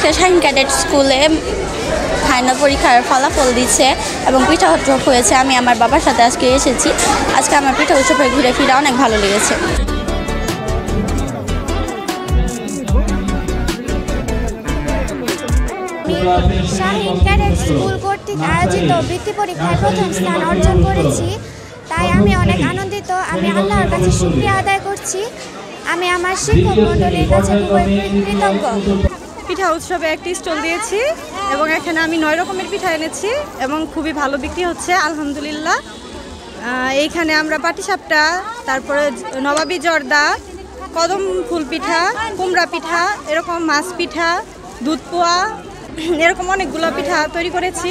আজকে শাহিন ক্যাডেট স্কুলে ফাইনাল পরীক্ষার ফলাফল দিচ্ছে এবং পিঠা উৎসব হয়েছে। আমি আমার বাবার সাথে আজকে এসেছি। আজকে আমার পিঠা উৎসবে ঘুরে ফিরে অনেক ভালো লেগেছে। শাহিন ক্যাডেট স্কুল কর্তৃক আয়োজিত বৃত্তি পরীক্ষায় প্রথম স্থান অর্জন করেছি, তাই আমি অনেক আনন্দিত। আমি আল্লাহর কাছে শুকরিয়া আদায় করছি। আমি আমার শিক্ষক মণ্ডলীর কাছে খুবই কৃতজ্ঞ। পিঠা উৎসবে একটি স্টল দিয়েছি এবং এখানে আমি 9 রকমের পিঠা এনেছি এবং খুবই ভালো বিক্রি হচ্ছে আলহামদুলিল্লাহ। এইখানে আমরা পাটিসাপটা, তারপরে নবাবী জর্দা, কদম ফুল পিঠা, কুমড়া পিঠা, এরকম মাছ পিঠা, দুধ পোয়া, এরকম অনেকগুলো পিঠা তৈরি করেছি।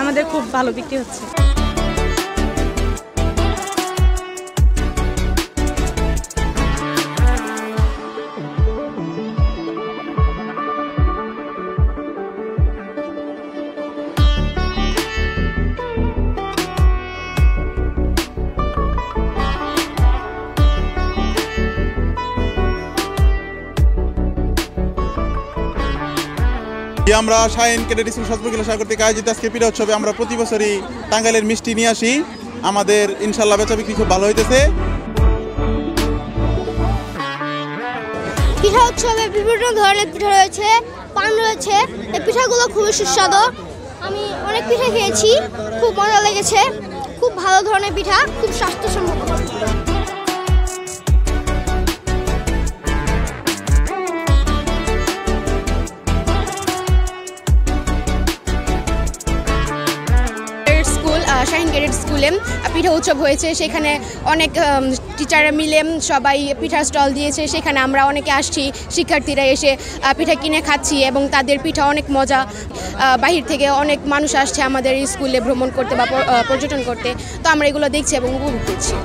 আমাদের খুব ভালো বিক্রি হচ্ছে। আমরা শাহিন ক্যাডেট স্কুল সাজপুর শাখা কর্তৃক আয়োজিত আজকে পিঠা উৎসবে আমরা প্রতি বছরই টাঙ্গাইলের মিষ্টি নিয়ে আসি। আমাদের ইনশাল্লাহ বেচা বিক্রি খুব ভালো হইতেছে। পিঠা উৎসবে বিভিন্ন ধরনের পিঠা রয়েছে, পান রয়েছে। এই পিঠাগুলো খুবই সুস্বাদু। আমি অনেক পিঠা খেয়েছি, খুব মজা লেগেছে। খুব ভালো ধরনের পিঠা, খুব স্বাস্থ্যসম্মত। শাহিন ক্যাডেট স্কুলে পিঠা উৎসব হয়েছে, সেখানে অনেক টিচাররা মিলে সবাই পিঠা স্টল দিয়েছে। সেখানে আমরা অনেকে আসছি, শিক্ষার্থীরা এসে পিঠা কিনে খাচ্ছি এবং তাদের পিঠা অনেক মজা। বাহির থেকে অনেক মানুষ আসছে আমাদের স্কুলে ভ্রমণ করতে বা পর্যটন করতে, তো আমরা এগুলো দেখছি এবং উপভোগ করছি।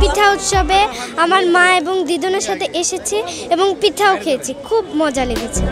পিঠা উৎসবে আমার মা এবং দিদুনের সাথে এসেছি এবং পিঠাও খেয়েছি, খুব মজা লেগেছে।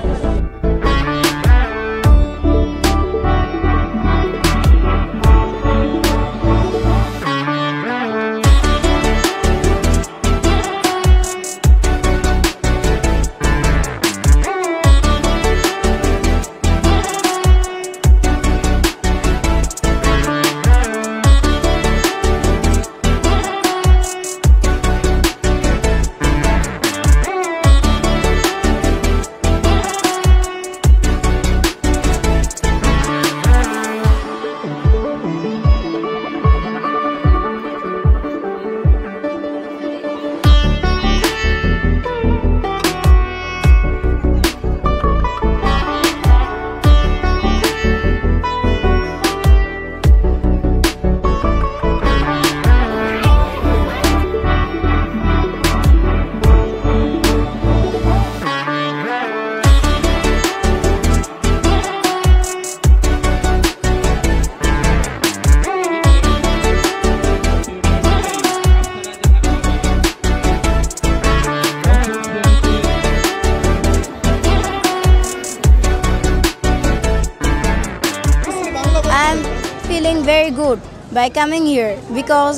Feeling very good by coming here because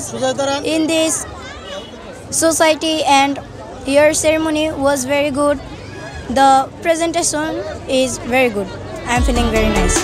in this society and here ceremony was very good. The presentation is very good. I'm feeling very nice.